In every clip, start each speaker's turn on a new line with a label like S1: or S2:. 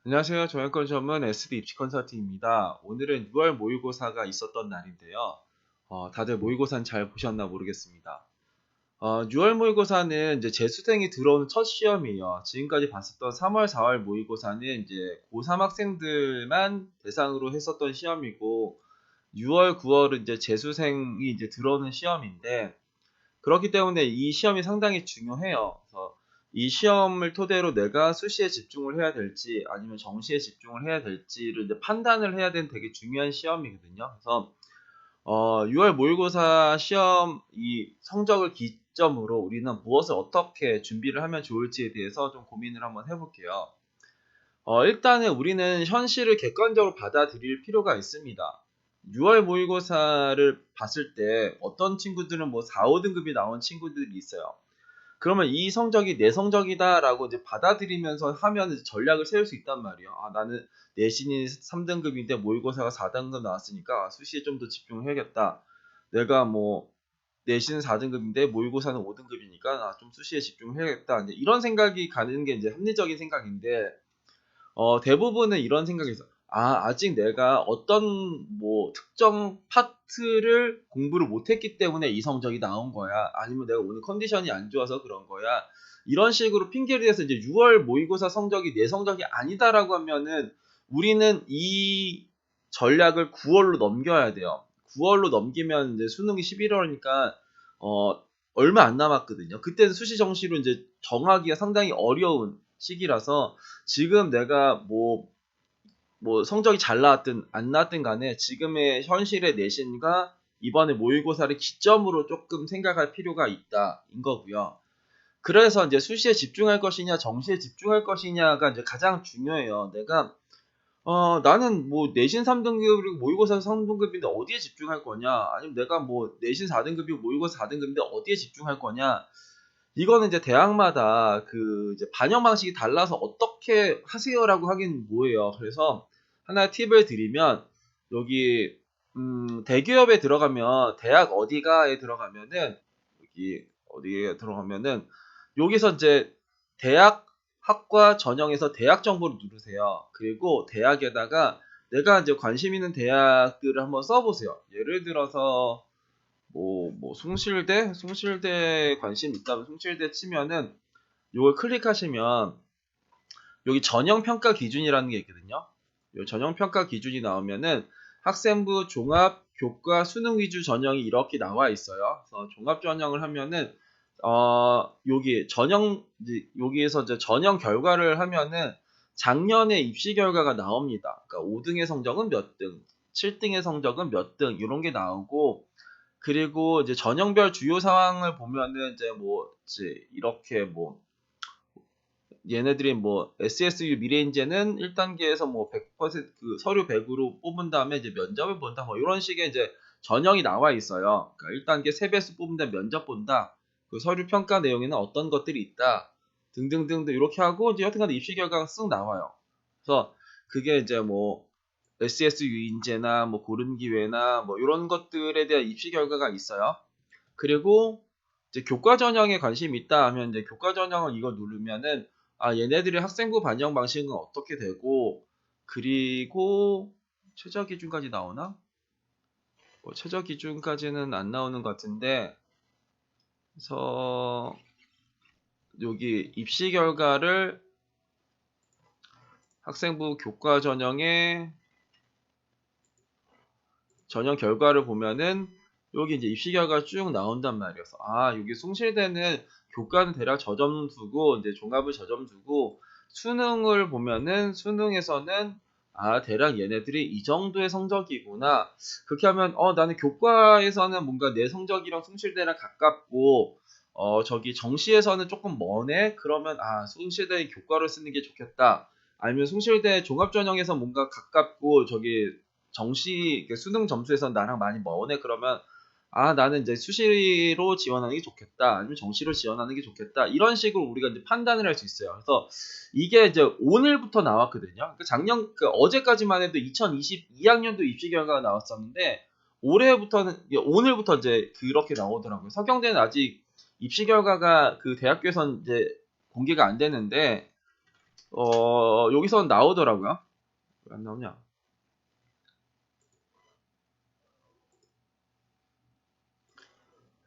S1: 안녕하세요. 정형권 전문 SD 입시 컨설팅입니다. 오늘은 6월 모의고사가 있었던 날인데요. 다들 모의고사는 잘 보셨나 모르겠습니다. 6월 모의고사는 이제 재수생이 들어오는 첫 시험이에요. 지금까지 봤었던 3월, 4월 모의고사는 이제 고3 학생들만 대상으로 했었던 시험이고, 6월, 9월은 이제 재수생이 이제 들어오는 시험인데, 그렇기 때문에 이 시험이 상당히 중요해요. 그래서 이 시험을 토대로 내가 수시에 집중을 해야 될지 아니면 정시에 집중을 해야 될지를 이제 판단을 해야 되는 되게 중요한 시험이거든요. 그래서 6월 모의고사 시험 이 성적을 기점으로 우리는 무엇을 어떻게 준비를 하면 좋을지에 대해서 좀 고민을 한번 해볼게요. 일단은 우리는 현실을 객관적으로 받아들일 필요가 있습니다. 6월 모의고사를 봤을 때 어떤 친구들은 뭐 4, 5등급이 나온 친구들이 있어요. 그러면 이 성적이 내 성적이다라고 이제 받아들이면서 하면 이제 전략을 세울 수 있단 말이에요. 나는 내신이 3등급인데 모의고사가 4등급 나왔으니까 수시에 좀 더 집중해야겠다. 내가 뭐 내신은 4등급인데 모의고사는 5등급이니까 좀 수시에 집중해야겠다. 이제 이런 생각이 가는 게 이제 합리적인 생각인데 대부분은 이런 생각이 있어요. 아직 내가 어떤 뭐 특정 파트를 공부를 못했기 때문에 이 성적이 나온 거야. 아니면 내가 오늘 컨디션이 안 좋아서 그런 거야. 이런 식으로 핑계를 대서 이제 6월 모의고사 성적이 내 성적이 아니다라고 하면은 우리는 이 전략을 9월로 넘겨야 돼요. 9월로 넘기면 이제 수능이 11월이니까 얼마 안 남았거든요. 그때는 수시 정시로 이제 정하기가 상당히 어려운 시기라서 지금 내가 뭐 성적이 잘 나왔든 안 나왔든 간에 지금의 현실의 내신과 이번에 모의고사를 기점으로 조금 생각할 필요가 있다인 거고요. 그래서 이제 수시에 집중할 것이냐 정시에 집중할 것이냐가 이제 가장 중요해요. 내가 나는 뭐 내신 3등급이고 모의고사 3등급인데 어디에 집중할 거냐? 아니면 내가 뭐 내신 4등급이고 모의고사 4등급인데 어디에 집중할 거냐? 이거는 이제 대학마다 그 이제 반영 방식이 달라서 어떻게 하세요라고 하긴 뭐예요. 그래서 하나의 팁을 드리면 여기 대기업에 들어가면 대학 어디가에 들어가면은 여기 어디에 들어가면은 여기서 이제 대학 학과 전형에서 대학 정보를 누르세요. 그리고 대학에다가 내가 이제 관심 있는 대학들을 한번 써보세요. 예를 들어서 숭실대에 관심 있다면 숭실대 치면은 요걸 클릭하시면 여기 전형 평가 기준이라는 게 있거든요. 요 전형 평가 기준이 나오면은 학생부 종합 교과 수능 위주 전형이 이렇게 나와 있어요. 그래서 종합 전형을 하면은 여기 여기에서 이제 전형 결과를 하면은 작년에 입시 결과가 나옵니다. 그러니까 5등의 성적은 몇 등, 7등의 성적은 몇 등, 이런 게 나오고, 그리고 이제 전형별 주요 사항을 보면은 이제 이렇게 얘네들이 SSU 미래인재는 1단계에서 100%그 서류 100으로 뽑은 다음에 이제 면접을 본다 이런 식의 이제 전형이 나와 있어요. 그러니까 1단계 세배수 뽑는다 면접 본다. 그 서류 평가 내용에는 어떤 것들이 있다. 등등등등 이렇게 하고 이제 여튼간에 입시 결과가 쓱 나와요. 그래서 그게 이제 SSU 인재나 고른 기회나 이런 것들에 대한 입시 결과가 있어요. 그리고 이제 교과 전형에 관심이 있다 하면 이제 교과 전형을 이거 누르면은 얘네들의 학생부 반영 방식은 어떻게 되고, 그리고 최저 기준까지 나오나? 최저 기준까지는 안 나오는 것 같은데, 그래서 여기 입시 결과를 학생부 교과 전형의 전형 결과를 보면은 여기 이제 입시 결과가 쭉 나온단 말이었어. 여기 숭실대는 교과는 대략 저점 두고 이제 종합을 저점 두고 수능을 보면은 수능에서는 대략 얘네들이 이 정도의 성적이구나. 그렇게 하면 나는 교과에서는 뭔가 내 성적이랑 숭실대랑 가깝고 저기 정시에서는 조금 머네. 그러면 숭실대 교과를 쓰는 게 좋겠다. 아니면 숭실대 종합전형에서 뭔가 가깝고 저기 정시 수능 점수에서 나랑 많이 머네. 그러면 나는 이제 수시로 지원하는 게 좋겠다. 아니면 정시로 지원하는 게 좋겠다. 이런 식으로 우리가 이제 판단을 할 수 있어요. 그래서 이게 이제 오늘부터 나왔거든요. 어제까지만 해도 2022학년도 입시 결과가 나왔었는데 오늘부터 이제 그렇게 나오더라고요. 서경대는 아직 입시 결과가 그 대학교에선 이제 공개가 안 되는데 여기서 나오더라고요. 왜 안 나오냐?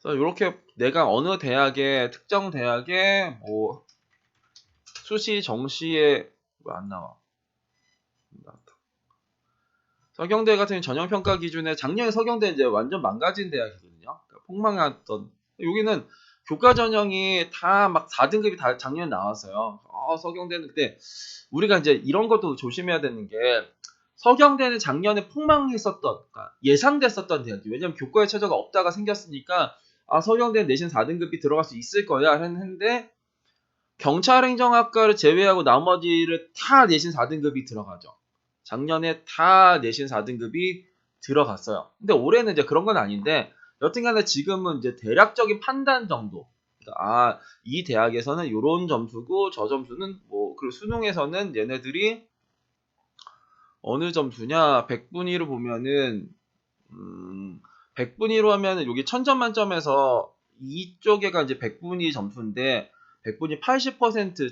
S1: 그래서 이렇게 내가 어느 대학에 특정 대학에 뭐 수시 정시에 왜 안 나와? 서경대 같은 전형평가 기준에 작년에 서경대 이제 완전 망가진 대학이거든요. 그러니까 폭망했던. 여기는 교과 전형이 다 막 4등급이 다 작년에 나왔어요. 서경대는 그때 우리가 이제 이런 것도 조심해야 되는 게 서경대는 작년에 폭망했었던 그러니까 예상됐었던 대학이 왜냐면 교과의 최저가 없다가 생겼으니까 서경대는 내신 4등급이 들어갈 수 있을 거야 했는데 경찰행정학과를 제외하고 나머지를 다 내신 4등급이 들어가죠. 작년에 다 내신 4등급이 들어갔어요. 근데 올해는 이제 그런 건 아닌데 여튼간에 지금은 이제 대략적인 판단 정도. 그러니까 이 대학에서는 이런 점수고 저 점수는 뭐 그리고 수능에서는 얘네들이 어느 점수냐 100분위로 보면은 100분위로 하면은 여기 1000점 만점에서 이쪽에가 이제 100분위 점수인데 100분위 80%,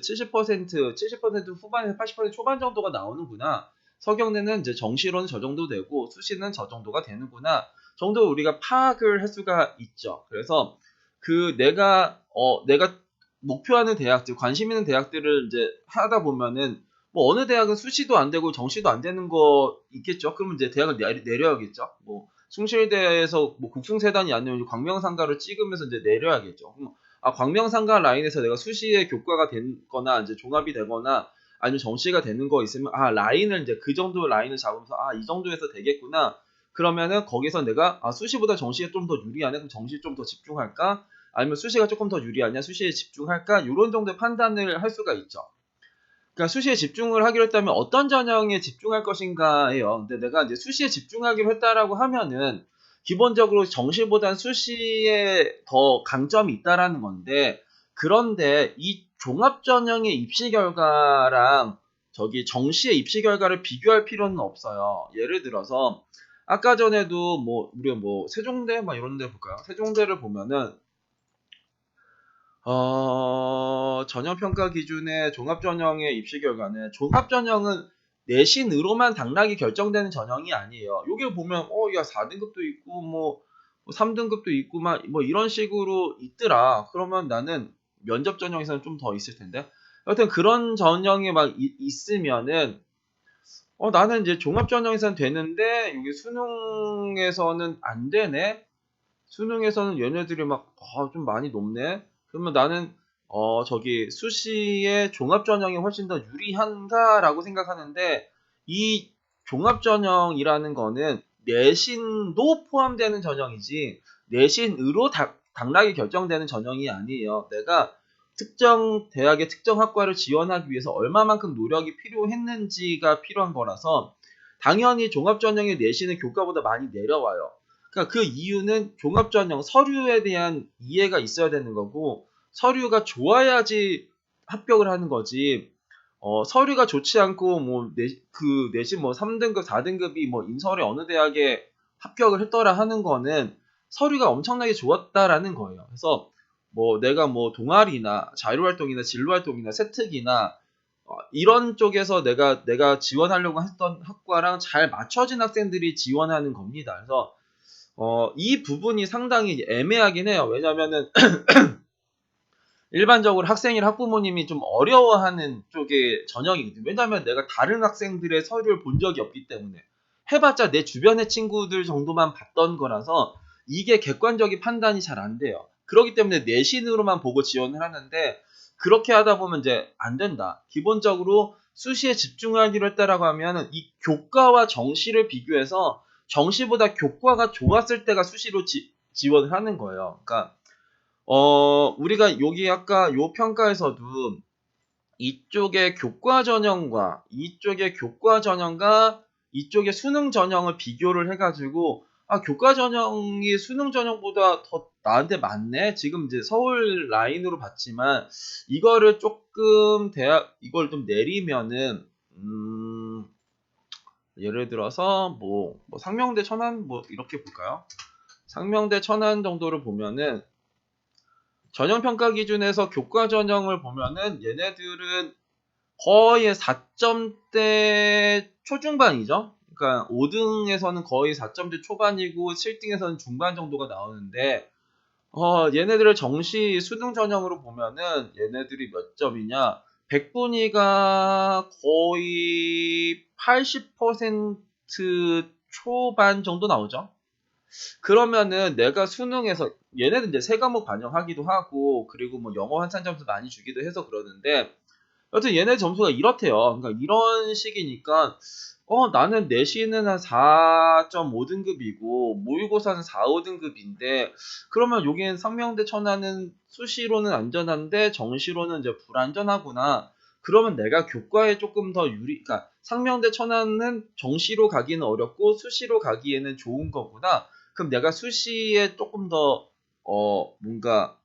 S1: 70%, 70% 후반에서 80% 초반 정도가 나오는구나. 서경대는 이제 정시로는 저 정도 되고 수시는 저 정도가 되는구나. 정도 우리가 파악을 할 수가 있죠. 그래서 그 내가 목표하는 대학들, 관심 있는 대학들을 이제 하다 보면은 뭐 어느 대학은 수시도 안 되고 정시도 안 되는 거 있겠죠. 그러면 이제 대학을 내려야겠죠. 뭐 숭실대에서 뭐 국숭세단이 아니면 광명상가를 찍으면서 이제 내려야겠죠. 광명상가 라인에서 내가 수시에 교과가 되거나 이제 종합이 되거나 아니면 정시가 되는 거 있으면 라인을 이제 그 정도 라인을 잡으면서 이 정도에서 되겠구나. 그러면은 거기서 내가 수시보다 정시에 좀 더 유리하네. 그럼 정시에 좀 더 집중할까? 아니면 수시가 조금 더 유리하냐? 수시에 집중할까? 이런 정도의 판단을 할 수가 있죠. 그러니까 수시에 집중을 하기로 했다면 어떤 전형에 집중할 것인가예요. 근데 내가 이제 수시에 집중하기로 했다라고 하면은 기본적으로 정시보단 수시에 더 강점이 있다라는 건데 그런데 이 종합 전형의 입시 결과랑 저기 정시의 입시 결과를 비교할 필요는 없어요. 예를 들어서 아까 전에도 뭐 우리가 뭐 세종대 막 이런 데 볼까요? 세종대를 보면은 전형평가 기준의 종합전형의 입시 결과는 종합전형은 내신으로만 당락이 결정되는 전형이 아니에요. 여기 보면 야 4등급도 있고 뭐 3등급도 있고 막 뭐 이런 식으로 있더라. 그러면 나는 면접 전형에서는 좀 더 있을 텐데. 여튼 그런 전형이 막 있으면은 나는 이제 종합 전형에서는 되는데 여기 수능에서는 안 되네. 수능에서는 얘네들이 막 좀 많이 높네. 그러면 나는 저기 수시의 종합 전형이 훨씬 더 유리한가라고 생각하는데 이 종합 전형이라는 거는 내신도 포함되는 전형이지 내신으로 당락이 결정되는 전형이 아니에요. 내가 특정 대학의 특정 학과를 지원하기 위해서 얼마만큼 노력이 필요했는지가 필요한 거라서 당연히 종합 전형의 내신은 교과보다 많이 내려와요. 그러니까 그 이유는 종합전형 서류에 대한 이해가 있어야 되는 거고 서류가 좋아야지 합격을 하는 거지. 서류가 좋지 않고 뭐 그 내신 뭐 3등급, 4등급이 뭐 인서울의 어느 대학에 합격을 했더라 하는 거는 서류가 엄청나게 좋았다라는 거예요. 그래서 뭐 내가 뭐 동아리나 자율활동이나 진로활동이나 세특이나 이런 쪽에서 내가 지원하려고 했던 학과랑 잘 맞춰진 학생들이 지원하는 겁니다. 그래서 이 부분이 상당히 애매하긴 해요. 왜냐면은 일반적으로 학생이나 학부모님이 좀 어려워하는 쪽의 전형이거든요. 왜냐면 내가 다른 학생들의 서류를 본 적이 없기 때문에 해봤자 내 주변의 친구들 정도만 봤던 거라서 이게 객관적인 판단이 잘 안 돼요. 그렇기 때문에 내신으로만 보고 지원을 하는데 그렇게 하다 보면 이제 안 된다. 기본적으로 수시에 집중하기로 했다라고 하면 이 교과와 정시를 비교해서 정시보다 교과가 좋았을 때가 수시로 지원을 하는 거예요. 그러니까 우리가 여기 아까 요 평가에서도 이쪽의 교과 전형과 이쪽의 교과 전형과 이쪽의 수능 전형을 비교를 해가지고 교과 전형이 수능 전형보다 더 나한테 맞네. 지금 이제 서울 라인으로 봤지만 이거를 조금 이걸 좀 내리면은 예를 들어서 뭐 상명대 천안 뭐 이렇게 볼까요? 상명대 천안 정도를 보면은 전형평가 기준에서 교과 전형을 보면은 얘네들은 거의 4점대 초중반이죠. 그러니까 5등에서는 거의 4점대 초반이고 7등에서는 중반 정도가 나오는데 얘네들을 정시 수능 전형으로 보면은 얘네들이 몇 점이냐? 백분위가 거의 80% 초반 정도 나오죠. 그러면은 내가 수능에서 얘네들 이제 세 과목 반영하기도 하고 그리고 뭐 영어 한산 점수 많이 주기도 해서 그러는데 여튼 얘네 점수가 이렇대요. 그러니까 이런 식이니까 나는 내신은 한 4.5등급이고 모의고사는 4, 5등급인데 그러면 여기는 상명대 천안은 수시로는 안전한데 정시로는 이제 불안전하구나. 그러면 내가 교과에 조금 더 그러니까 상명대 천안은 정시로 가기는 어렵고 수시로 가기에는 좋은 거구나. 그럼 내가 수시에 조금 더 뭔가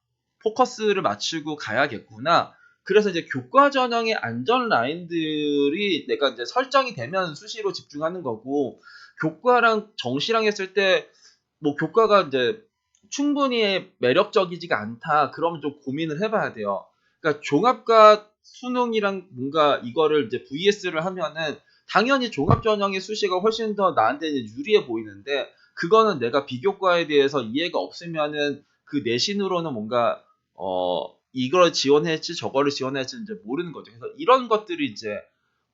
S1: 포커스를 맞추고 가야겠구나. 그래서 이제 교과 전형의 안전 라인들이 내가 이제 설정이 되면 수시로 집중하는 거고, 교과랑 정시랑 했을 때, 뭐 교과가 이제 충분히 매력적이지가 않다. 그러면 좀 고민을 해봐야 돼요. 그러니까 종합과 수능이랑 뭔가 이거를 이제 VS를 하면은 당연히 종합 전형의 수시가 훨씬 더 나한테 이제 유리해 보이는데, 그거는 내가 비교과에 대해서 이해가 없으면은 그 내신으로는 뭔가 이걸 지원했지 저거를 지원했지 이제 모르는 거죠. 그래서 이런 것들이 이제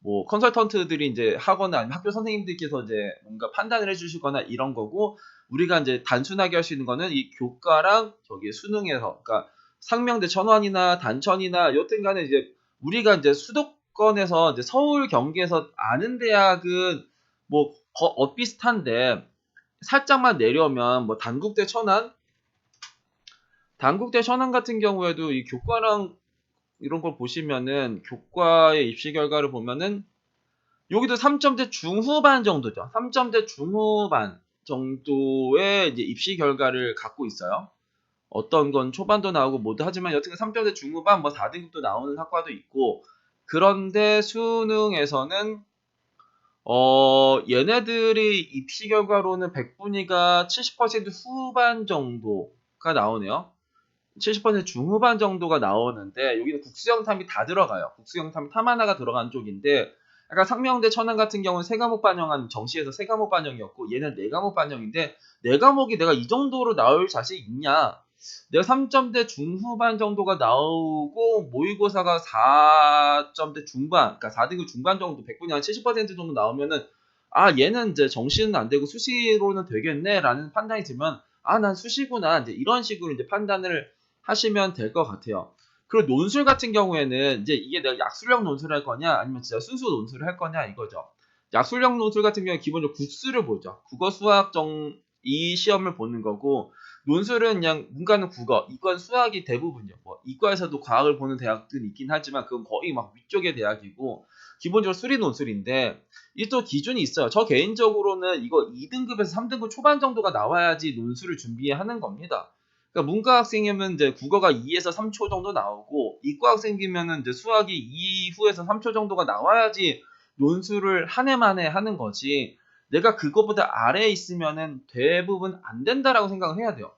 S1: 뭐 컨설턴트들이 이제 하거나 아니면 학교 선생님들께서 이제 뭔가 판단을 해주시거나 이런 거고 우리가 이제 단순하게 할 수 있는 거는 이 교과랑 저기 수능에서 그러니까 상명대 천안이나 단천이나 여튼간에 이제 우리가 이제 수도권에서 이제 서울 경기에서 아는 대학은 뭐 비슷한데 살짝만 내려오면 뭐 단국대 천안 같은 경우에도 이 교과랑 이런 걸 보시면은 교과의 입시 결과를 보면은 여기도 3점대 중후반 정도죠. 3점대 중후반 정도의 이제 입시 결과를 갖고 있어요. 어떤 건 초반도 나오고 뭐도 하지만 여튼 3점대 중후반 뭐 4등급도 나오는 학과도 있고 그런데 수능에서는 얘네들이 입시 결과로는 백분위가 70% 후반 정도가 나오네요. 70% 중후반 정도가 나오는데 여기는 국수영탐이 다 들어가요. 국수영탐 탐 하나가 들어간 쪽인데 약간 상명대 천안 같은 경우는 세 과목 반영한 정시에서 세 과목 반영이었고 얘는 네 과목 반영인데 네 과목이 내가 이 정도로 나올 자신 있냐? 내가 3점대 중후반 정도가 나오고 모의고사가 4점대 중반, 그러니까 4등급 중반 정도, 100분이 한 70% 정도 나오면은 얘는 이제 정시는 안 되고 수시로는 되겠네라는 판단이 들면 난 수시구나 이제 이런 식으로 이제 판단을 하시면 될 것 같아요. 그리고 논술 같은 경우에는 이제 이게 내가 약술형 논술을 할 거냐 아니면 진짜 순수 논술을 할 거냐 이거죠. 약술형 논술 같은 경우는 기본적으로 국수를 보죠. 국어, 수학, 이 시험을 보는 거고 논술은 그냥 문과는 국어, 이과는 수학이 대부분이요. 뭐 이과에서도 과학을 보는 대학들은 있긴 하지만 그건 거의 막 위쪽의 대학이고 기본적으로 수리 논술인데 이 또 기준이 있어요. 저 개인적으로는 이거 2등급에서 3등급 초반 정도가 나와야지 논술을 준비하는 겁니다. 그러니까 문과 학생이면 이제 국어가 2에서 3초 정도 나오고 이과 학생이면 이제 수학이 2후에서 3초 정도가 나와야지 논술을 한 해 만에 하는 거지. 내가 그거보다 아래에 있으면은 대부분 안 된다라고 생각을 해야 돼요.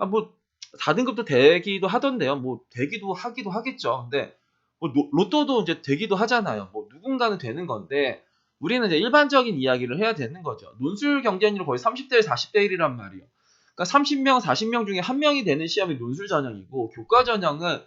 S1: 뭐 4등급도 되기도 하던데요. 뭐 되기도 하기도 하겠죠. 근데 뭐 로또도 이제 되기도 하잖아요. 뭐 누군가는 되는 건데 우리는 이제 일반적인 이야기를 해야 되는 거죠. 논술 경쟁률 거의 30대 40대 1이란 말이에요. 그러니까 30명, 40명 중에 한 명이 되는 시험이 논술 전형이고 교과 전형은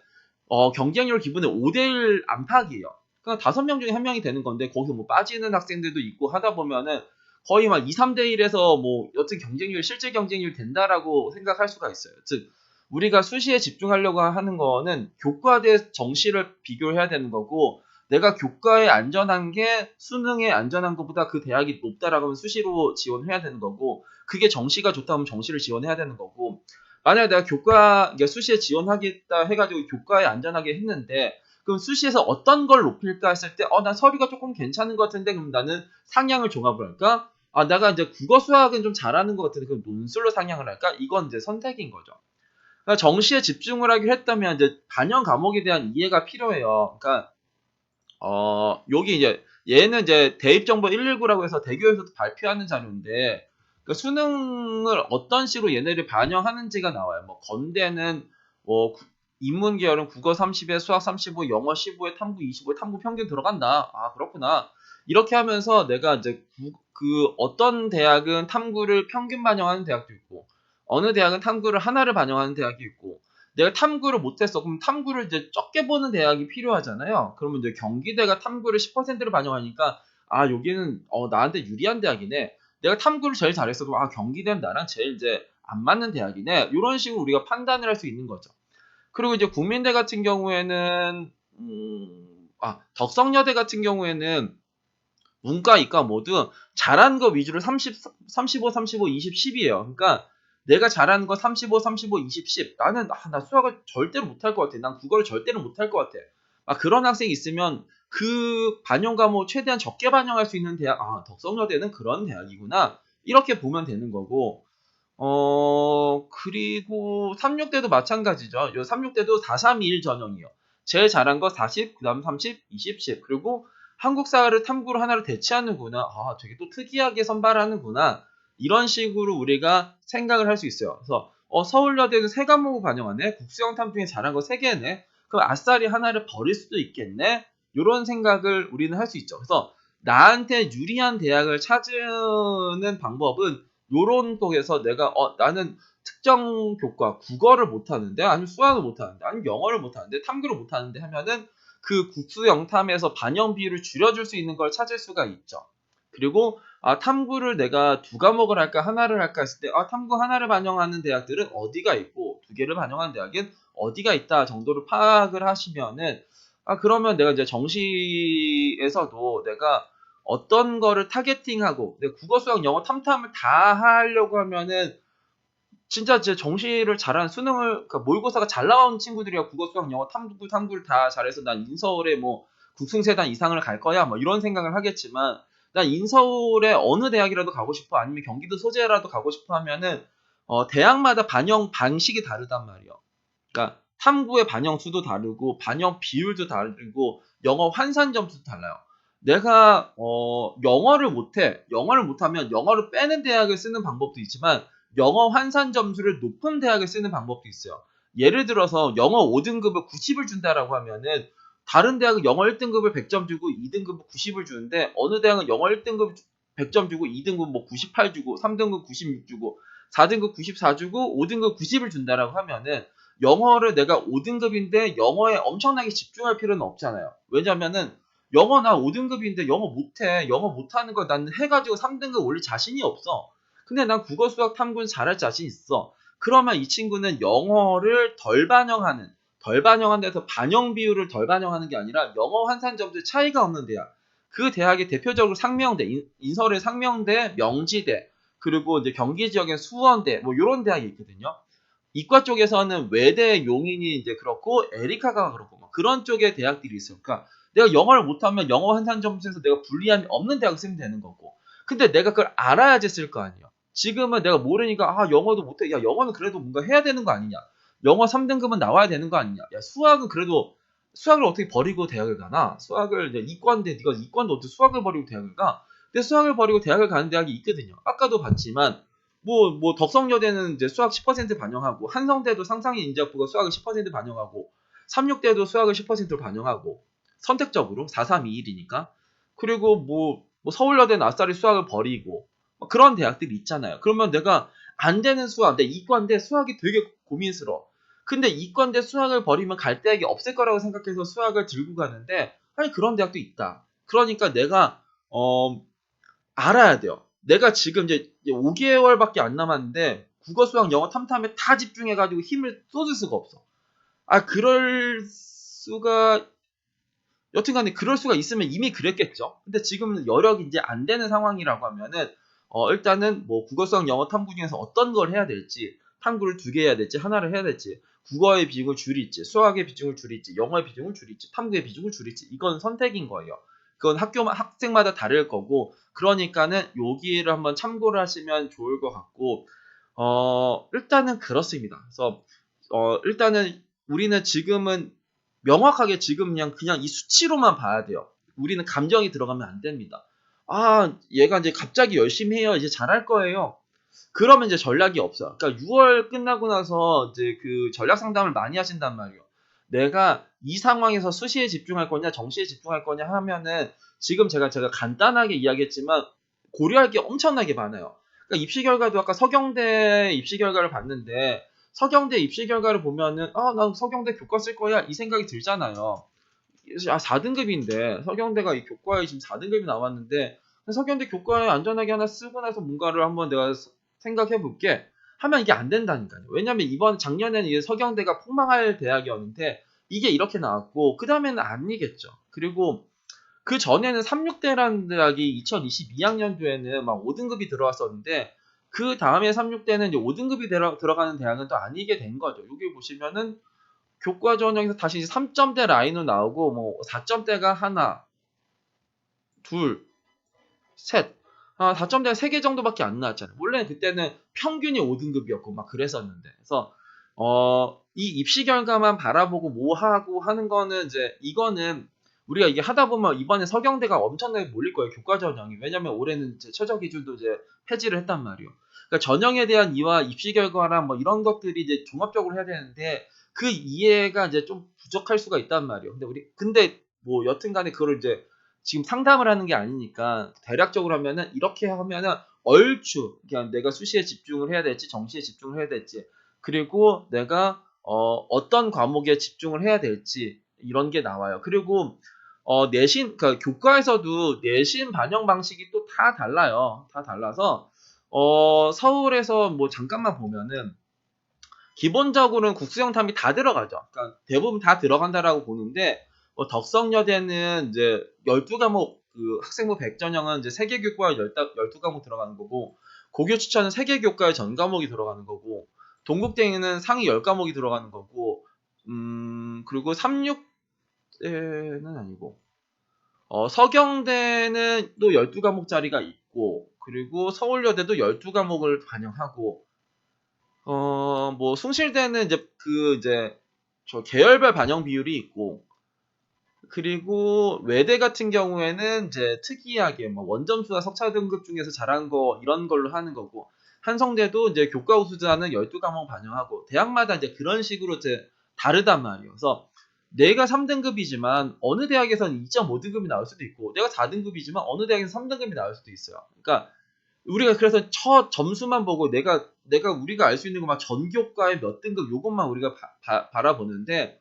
S1: 경쟁률 기본에 5대1 안팎이에요. 그러니까 5명 중에 한 명이 되는 건데 거기서 뭐 빠지는 학생들도 있고 하다 보면은 거의 막 2, 3대 1에서 뭐 여튼 경쟁률 실제 경쟁률 된다라고 생각할 수가 있어요. 즉 우리가 수시에 집중하려고 하는 거는 교과 대 정시를 비교해야 되는 거고 내가 교과에 안전한 게 수능에 안전한 것보다 그 대학이 높다라고 하면 수시로 지원해야 되는 거고 그게 정시가 좋다면 정시를 지원해야 되는 거고 만약에 내가 그러니까 수시에 지원하겠다 해가지고 교과에 안전하게 했는데 그럼 수시에서 어떤 걸 높일까 했을 때 난 서류가 조금 괜찮은 것 같은데 그럼 나는 상향을 종합을 할까? 내가 이제 국어 수학은 좀 잘하는 것 같은데 그럼 논술로 상향을 할까? 이건 이제 선택인 거죠. 그러니까 정시에 집중을 하기로 했다면 이제 반영 과목에 대한 이해가 필요해요. 그러니까 여기 이제 얘는 이제 대입정보 119라고 해서 대교에서도 발표하는 자료인데 그 수능을 어떤 식으로 얘네를 반영하는지가 나와요. 뭐 건대는 뭐 인문 계열은 국어 30에 수학 35, 영어 15에 탐구 25에 탐구 평균 들어간다. 아, 그렇구나. 이렇게 하면서 내가 이제 그 어떤 대학은 탐구를 평균 반영하는 대학도 있고, 어느 대학은 탐구를 하나를 반영하는 대학이 있고, 내가 탐구를 못했어. 그럼 탐구를 이제 적게 보는 대학이 필요하잖아요. 그러면 이제 경기대가 탐구를 10%를 반영하니까, 아, 여기는 나한테 유리한 대학이네. 내가 탐구를 제일 잘했어. 그럼 아, 경기대는 나랑 제일 이제 안 맞는 대학이네. 이런 식으로 우리가 판단을 할 수 있는 거죠. 그리고 이제 국민대 같은 경우에는 덕성여대 같은 경우에는 문과, 이과 모두 잘하는 거 위주로 30, 35, 35, 20, 10이에요. 그러니까 내가 잘하는 거 35, 35, 20, 10. 나 수학을 절대로 못할 것 같아. 난 국어를 절대로 못할 것 같아. 그런 학생이 있으면 그 반영 과목 최대한 적게 반영할 수 있는 대학, 덕성여대는 그런 대학이구나. 이렇게 보면 되는 거고, 그리고 36대도 마찬가지죠. 요 36대도 4-3-2-1 전형이요. 제일 잘한 거 40, 그 다음 30, 20, 10. 그리고 한국사를 탐구로 하나를 대체하는구나. 아, 되게 또 특이하게 선발하는구나. 이런 식으로 우리가 생각을 할 수 있어요. 그래서 서울여대는 3과목을 반영하네. 국수형 탐 중에 잘한 거 3개네. 그럼 아싸리 하나를 버릴 수도 있겠네. 이런 생각을 우리는 할 수 있죠. 그래서 나한테 유리한 대학을 찾는 방법은 요런 쪽에서 내가 나는 특정 교과 국어를 못하는데 아니면 수학을 못하는데 아니면 영어를 못하는데 탐구를 못하는데 하면은 그 국수 영탐에서 반영 비율을 줄여줄 수 있는 걸 찾을 수가 있죠. 그리고 탐구를 내가 2과목을 할까 하나를 할까 했을 때 탐구 하나를 반영하는 대학들은 어디가 있고 2개를 반영하는 대학은 어디가 있다 정도를 파악을 하시면은 그러면 내가 이제 정시에서도 내가 어떤 거를 타겟팅하고 국어, 수학, 영어 탐탐을 다 하려고 하면은 진짜 제 정시를 잘하는 수능을 그러니까 모의고사가 잘 나온 친구들이야 국어, 수학, 영어 탐구를 다 잘해서 난 인서울에 뭐 국승세단 이상을 갈 거야 뭐 이런 생각을 하겠지만 난 인서울에 어느 대학이라도 가고 싶어 아니면 경기도 소재라도 가고 싶어 하면은 대학마다 반영 방식이 다르단 말이야. 그러니까 탐구의 반영 수도 다르고 반영 비율도 다르고 영어 환산 점수도 달라요. 내가 영어를 못해. 영어를 못하면 영어를 빼는 대학을 쓰는 방법도 있지만 영어 환산 점수를 높은 대학을 쓰는 방법도 있어요. 예를 들어서 영어 5등급을 90을 준다라고 하면은 다른 대학은 영어 1등급을 100점 주고 2등급을 90을 주는데 어느 대학은 영어 1등급 100점 주고 2등급 뭐 98 주고 3등급 96 주고 4등급 94 주고 5등급 90을 준다라고 하면은 영어를 내가 5등급인데 영어에 엄청나게 집중할 필요는 없잖아요. 왜냐면은 영어 나 5등급인데 영어 못해. 영어 못하는 거 난 해가지고 3등급 올릴 자신이 없어. 근데 난 국어, 수학, 탐구는 잘할 자신 있어. 그러면 이 친구는 영어를 덜 반영한 데서 반영 비율을 덜 반영하는 게 아니라 영어 환산 점수에 차이가 없는 대학. 그 대학이 대표적으로 상명대, 인서울의 상명대, 명지대, 그리고 이제 경기 지역의 수원대, 뭐 이런 대학이 있거든요. 이과 쪽에서는 외대 용인이 이제 그렇고 에리카가 그렇고 막 그런 쪽의 대학들이 있어요. 그러니까 내가 영어를 못하면 영어 환산 점수에서 내가 불리함이 없는 대학을 쓰면 되는 거고. 근데 내가 그걸 알아야지 쓸 거 아니에요. 지금은 내가 모르니까 영어도 못해. 야 영어는 그래도 뭔가 해야 되는 거 아니냐. 영어 3등급은 나와야 되는 거 아니냐. 야 수학은 그래도 수학을 어떻게 버리고 대학을 가나? 수학을 이제 이과인데 네가 이과인데 어떻게 수학을 버리고 대학을 가? 근데 수학을 버리고 대학을 가는 대학이 있거든요. 아까도 봤지만 뭐 덕성여대는 이제 수학 10% 반영하고 한성대도 상상의 인재학부가 수학을 10% 반영하고 36대도 수학을 10%로 반영하고 선택적으로 4-3-2-1이니까 그리고 뭐 서울여대는 아싸리 수학을 버리고 그런 대학들이 있잖아요. 그러면 내가 안 되는 수학, 내 이과인데 수학이 되게 고민스러워. 근데 이과인데 수학을 버리면 갈 대학이 없을 거라고 생각해서 수학을 들고 가는데 아니 그런 대학도 있다. 그러니까 내가 알아야 돼요. 내가 지금 이제 5개월밖에 안 남았는데 국어, 수학, 영어 탐탐에 다 집중해가지고 힘을 쏟을 수가 없어. 그럴 수가 여튼간에 그럴 수가 있으면 이미 그랬겠죠. 근데 지금 여력이 이제 안 되는 상황이라고 하면은 일단은 뭐 국어, 수학, 영어 탐구 중에서 어떤 걸 해야 될지 탐구를 2개 해야 될지 하나를 해야 될지 국어의 비중을 줄일지 수학의 비중을 줄일지 영어의 비중을 줄일지 탐구의 비중을 줄일지 이건 선택인 거예요. 그건 학생마다 다를 거고 그러니까는 여기를 한번 참고를 하시면 좋을 것 같고 일단은 그렇습니다. 그래서 일단은 우리는 지금은 명확하게 지금 그냥 이 수치로만 봐야 돼요. 우리는 감정이 들어가면 안 됩니다. 얘가 이제 갑자기 열심히 해요. 이제 잘할 거예요. 그러면 이제 전략이 없어요. 그러니까 6월 끝나고 나서 이제 그 전략 상담을 많이 하신단 말이에요. 내가 이 상황에서 수시에 집중할 거냐 정시에 집중할 거냐 하면은 지금 제가 간단하게 이야기했지만 고려할 게 엄청나게 많아요. 그러니까 입시 결과도 아까 서경대 입시 결과를 봤는데 서경대 입시 결과를 보면은 난 서경대 교과 쓸 거야 이 생각이 들잖아요. 4등급인데 서경대가 이 교과에 지금 4등급이 나왔는데 서경대 교과에 안전하게 하나 쓰고 나서 뭔가를 한번 내가 생각해 볼게 하면 이게 안 된다니까요. 왜냐면 작년에는 이게 서경대가 폭망할 대학이었는데 이게 이렇게 나왔고 그 다음에는 아니겠죠. 그리고 그 전에는 36대라는 대학이 2022학년도에는 막 5등급이 들어왔었는데 그 다음에 36대는 이제 5등급이 들어가는 대학은 또 아니게 된 거죠. 여기 보시면은 교과 전형에서 다시 3점대 라인으로 나오고 뭐 4점대가 하나, 둘, 셋. 4점대가 3개 정도밖에 안 나왔잖아요. 원래 그때는 평균이 5등급이었고 막 그랬었는데. 그래서 이 입시 결과만 바라보고 뭐 하고 하는 거는 이제 이거는 우리가 이게 하다 보면 이번에 서경대가 엄청나게 몰릴 거예요. 교과 전형이. 왜냐면 올해는 이제 최저 기준도 이제 폐지를 했단 말이에요. 그러니까 전형에 대한 이와 입시 결과랑 뭐 이런 것들이 이제 종합적으로 해야 되는데 그 이해가 이제 좀 부족할 수가 있단 말이에요. 근데 뭐 여튼간에 그걸 이제 지금 상담을 하는 게 아니니까 대략적으로 하면은 이렇게 하면은 얼추 그냥 내가 수시에 집중을 해야 될지 정시에 집중을 해야 될지 그리고 내가 어떤 과목에 집중을 해야 될지 이런 게 나와요. 그리고 내신 그러니까 교과에서도 내신 반영 방식이 또 다 달라요. 다 달라서 서울에서 뭐 잠깐만 보면은 기본적으로는 국수영탐이 다 들어가죠. 그러니까 대부분 다 들어간다라고 보는데 덕성여대는 이제 12과목 그 학생부 100전형은 이제 세계교과에 12과목 들어가는 거고 고교 추천은 세계교과에 전 과목이 들어가는 거고 동국대는 상위 10과목이 들어가는 거고 그리고 36대는 아니고 서경대는 또 12과목짜리가 있고 그리고 서울여대도 12과목을 반영하고 뭐 숭실대는 이제 저 계열별 반영 비율이 있고 그리고 외대 같은 경우에는 이제 특이하게 뭐 원점수와 석차 등급 중에서 잘한 거 이런 걸로 하는 거고 한성대도 이제 교과 우수자는 12과목 반영하고 대학마다 이제 그런 식으로 이제 다르단 말이에요. 그래서 내가 3등급이지만 어느 대학에서는 2.5등급이 나올 수도 있고 내가 4등급이지만 어느 대학에서 3등급이 나올 수도 있어요. 그러니까 우리가 그래서 첫 점수만 보고 우리가 알 수 있는 것만 전교과의 몇 등급 요것만 우리가 바라보는데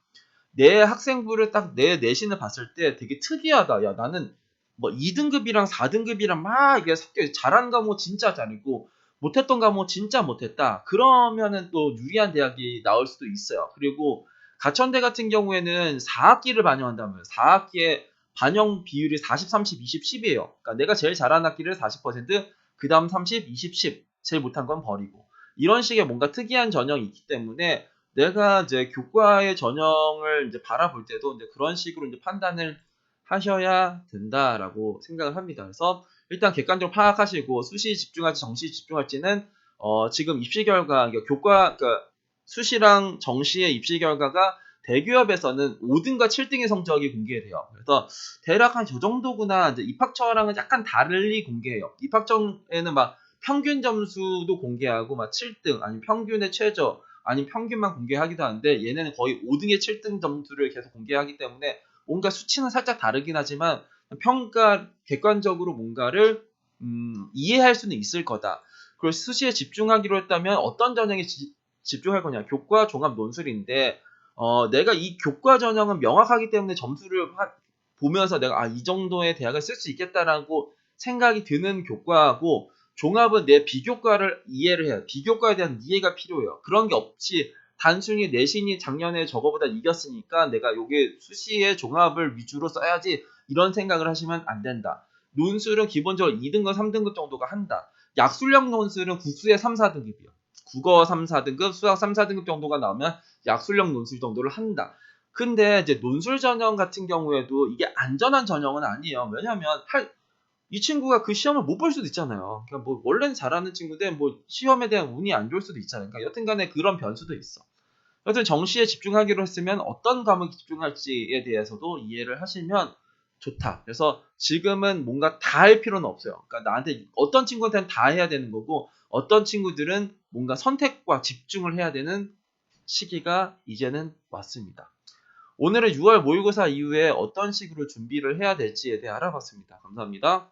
S1: 내 학생부를 딱 내 내신을 봤을 때 되게 특이하다. 야 나는 뭐 2등급이랑 4등급이랑 막 이게 섞여 잘한 과목 진짜 잘이고 못했던 과목 진짜 못했다. 그러면은 또 유리한 대학이 나올 수도 있어요. 그리고 가천대 같은 경우에는 4학기를 반영한다면 4학기에 반영 비율이 40, 30, 20, 10이에요. 그러니까 내가 제일 잘한 학기를 40%, 그 다음 30, 20, 10, 제일 못한 건 버리고 이런 식의 뭔가 특이한 전형이 있기 때문에 내가 이제 교과의 전형을 이제 바라볼 때도 이제 그런 식으로 이제 판단을 하셔야 된다라고 생각을 합니다. 그래서 일단 객관적으로 파악하시고 수시에 집중할지 정시에 집중할지는 지금 입시 결과 그러니까 수시랑 정시의 입시 결과가 대기업에서는 5등과 7등의 성적이 공개돼요. 그래서 대략 한 저 정도구나. 이제 입학처랑은 약간 달리 공개해요. 입학처에는 막 평균 점수도 공개하고 막 7등 아니면 평균의 최저 아니면 평균만 공개하기도 하는데 얘네는 거의 5등의 7등 점수를 계속 공개하기 때문에 뭔가 수치는 살짝 다르긴 하지만 객관적으로 뭔가를 이해할 수는 있을 거다. 그리고 수시에 집중하기로 했다면 어떤 전형에 집중할 거냐. 교과 종합 논술인데 내가 이 교과 전형은 명확하기 때문에 점수를 보면서 내가 이 정도의 대학을 쓸 수 있겠다라고 생각이 드는 교과하고 종합은 내 비교과를 이해를 해요. 비교과에 대한 이해가 필요해요. 그런 게 없이 단순히 내신이 작년에 저거보다 이겼으니까 내가 요게 수시의 종합을 위주로 써야지 이런 생각을 하시면 안 된다. 논술은 기본적으로 2등급, 3등급 정도가 한다. 약술력 논술은 국수의 3, 4등급이요. 국어 3, 4등급, 수학 3, 4등급 정도가 나오면 약술력 논술 정도를 한다. 근데 이제 논술 전형 같은 경우에도 이게 안전한 전형은 아니에요. 왜냐하면 이 친구가 그 시험을 못 볼 수도 있잖아요. 그러니까 뭐 원래는 잘하는 친구인데 뭐 시험에 대한 운이 안 좋을 수도 있잖아요. 그러니까 여튼간에 그런 변수도 있어. 여튼 정시에 집중하기로 했으면 어떤 과목에 집중할지에 대해서도 이해를 하시면 좋다. 그래서 지금은 뭔가 다 할 필요는 없어요. 그러니까 나한테 어떤 친구한테는 다 해야 되는 거고 어떤 친구들은 뭔가 선택과 집중을 해야 되는 시기가 이제는 왔습니다. 오늘은 6월 모의고사 이후에 어떤 식으로 준비를 해야 될지에 대해 알아봤습니다. 감사합니다.